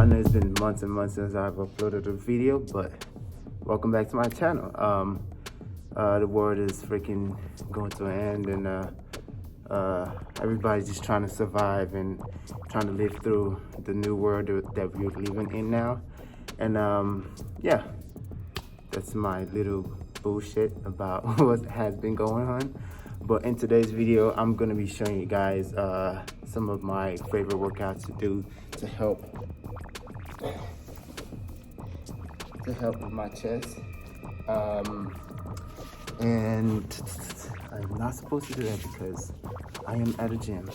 know it's been months and months since I've uploaded a video, but welcome back to my channel. The world is freaking going to an end, and everybody's just trying to survive and trying to live through the new world that we're living in now. And yeah, that's my little bullshit about what has been going on. But in today's video, I'm gonna be showing you guys some of my favorite workouts to do to help with my chest. And I'm not supposed to do that because I am at a gym.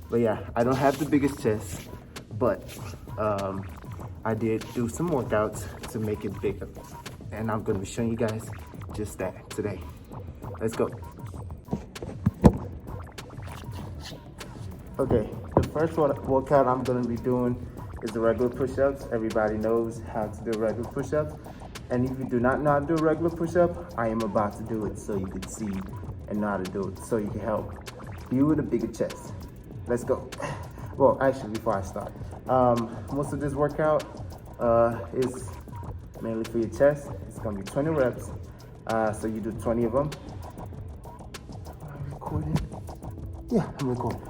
But yeah, I don't have the biggest chest, but I did do some workouts to make it bigger. And I'm gonna be showing you guys just that today. Let's go. Okay, the first workout I'm gonna be doing is the regular push-ups. Everybody knows how to do regular push-ups. And if you do not know how to do a regular push-up, I am about to do it so you can see and know how to do it, so you can help you with a bigger chest. Let's go. Well, actually, before I start, most of this workout is mainly for your chest. It's gonna be 20 reps. So you do 20 of them. Am I recording? Yeah, I'm recording.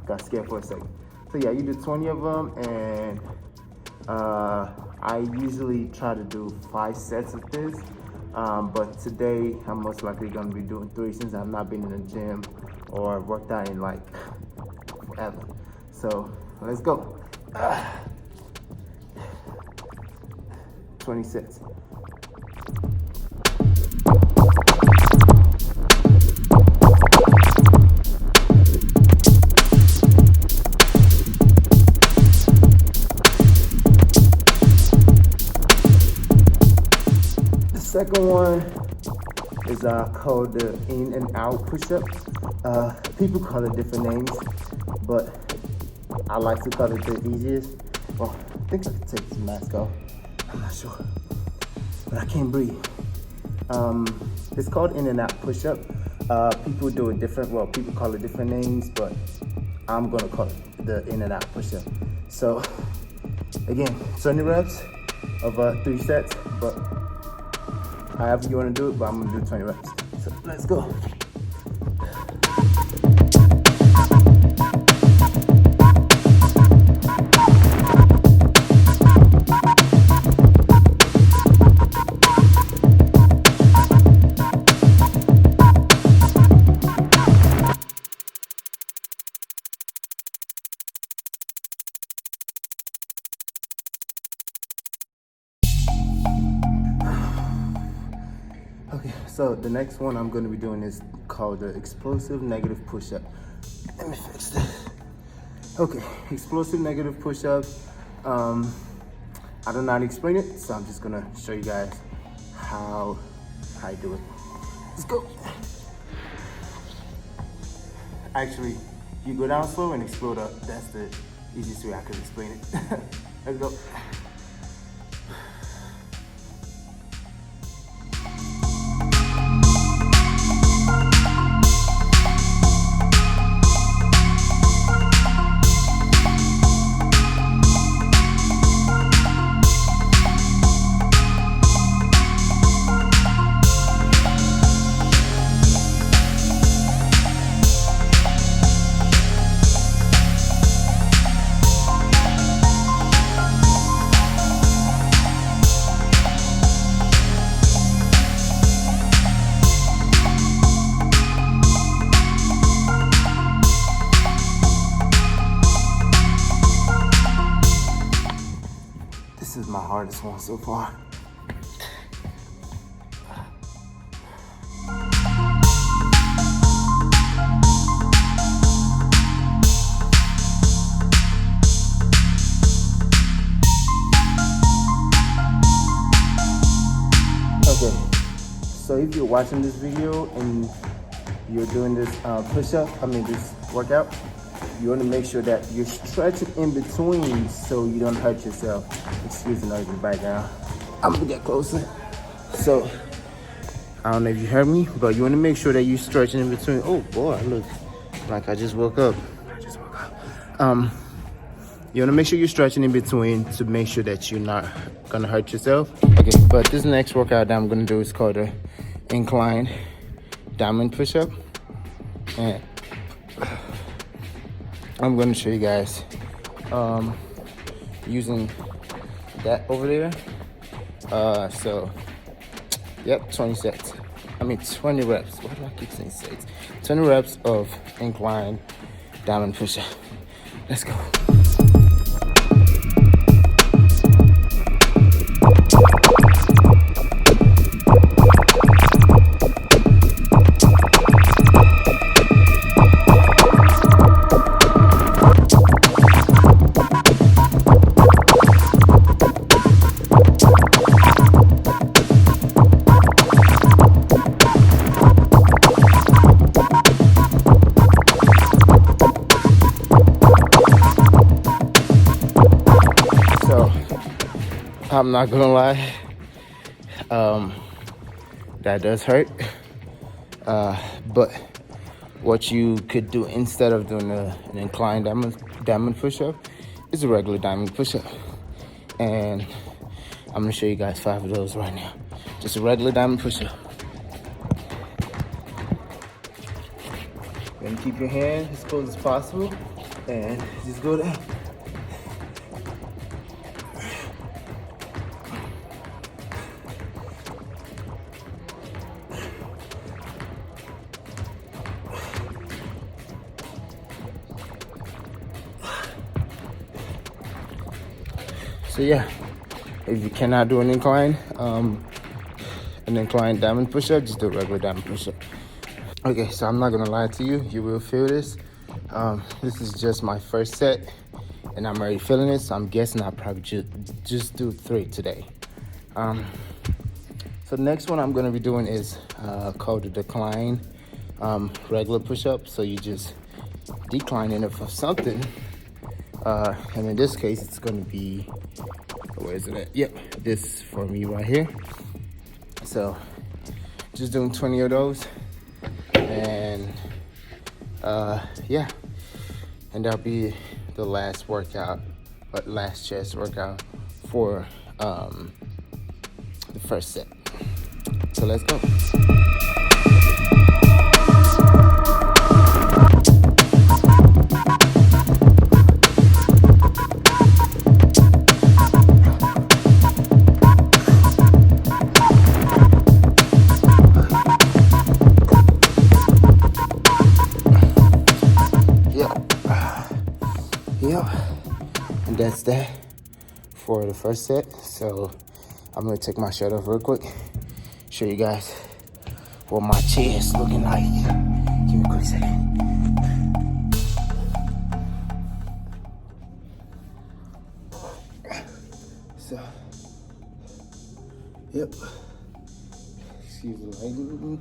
Got scared for a second. So yeah, you do 20 of them, and I usually try to do 5 sets of this, but today I'm most likely gonna be doing 3 since I've not been in the gym or worked out in like forever. So let's go. 20 sets. Second one is called the in and out push-up. People call it different names, but I like to call it the easiest. Well, I think I can take this mask off. I'm not sure, but I can't breathe. It's called in and out push-up. People do it different. Well, people call it different names, but I'm gonna call it the in and out push-up. So again, 20 reps of 3 sets, but however you want to do it, but I'm going to do 20 reps. So let's go. Okay, so the next one I'm going to be doing is called the explosive negative push-up. Let me fix this. Okay, explosive negative push-up. I don't know how to explain it, so I'm just going to show you guys how I do it. Let's go. Actually, you go down slow and explode up. That's the easiest way I could explain it. Let's go. This is my hardest one so far. Okay, so if you're watching this video and you're doing this this workout, you want to make sure that you're stretching in between so you don't hurt yourself. Excuse the noise in the background. I'm gonna get closer. So, I don't know if you heard me, but you want to make sure that you're stretching in between. Oh boy, look like I just woke up. You want to make sure you're stretching in between to make sure that you're not gonna hurt yourself. Okay, but this next workout that I'm gonna do is called a incline diamond push-up, and I'm gonna show you guys using that over there. So yep, 20 reps. Why do I keep saying sets? 20 reps of incline diamond push-up. Let's go. I'm not gonna lie, that does hurt, but what you could do instead of doing an inclined diamond push-up is a regular diamond push-up, and I'm gonna show you guys 5 of those right now. Just a regular diamond push-up. You're gonna keep your hand as close as possible and just go down. So yeah, if you cannot do an incline diamond push-up, just do a regular diamond push-up. Okay, so I'm not gonna lie to you, you will feel this. This is just my first set, and I'm already feeling it, so I'm guessing I'll probably just do 3 today. So the next one I'm gonna be doing is called the decline regular push-up. So you just declining it for something. And in this case, it's gonna be, where is it at? Yep, this for me right here. So just doing 20 of those, and yeah, and that'll be the last workout, last chest workout for the first set. So let's go. Yep, and that's that for the first set. So I'm gonna take my shirt off real quick, show you guys what my chest looking like. Give me a quick second. So, yep. Excuse the lighting.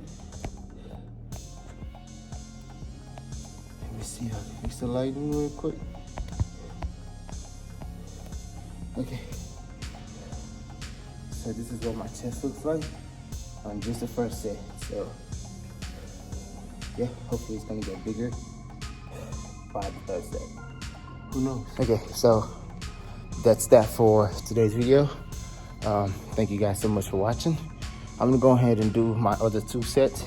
Let me see how to fix the lighting real quick. Okay, so this is what my chest looks like on just the first set. So yeah, hopefully it's gonna get bigger by the third set. Who knows? Okay, so that's that for today's video. Thank you guys so much for watching. I'm gonna go ahead and do my other 2 sets,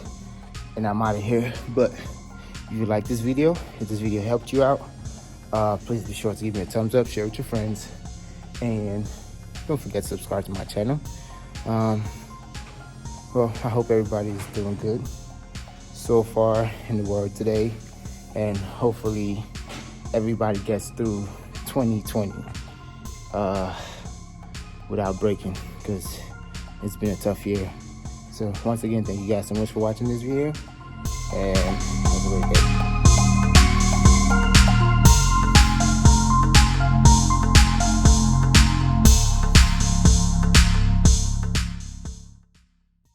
and I'm out of here. But if you like this video, if this video helped you out, please be sure to give me a thumbs up, share with your friends, and don't forget to subscribe to my channel. Well, I hope everybody's doing good so far in the world today, and hopefully everybody gets through 2020 without breaking, because it's been a tough year. So once again, thank you guys so much for watching this video, and have a great day.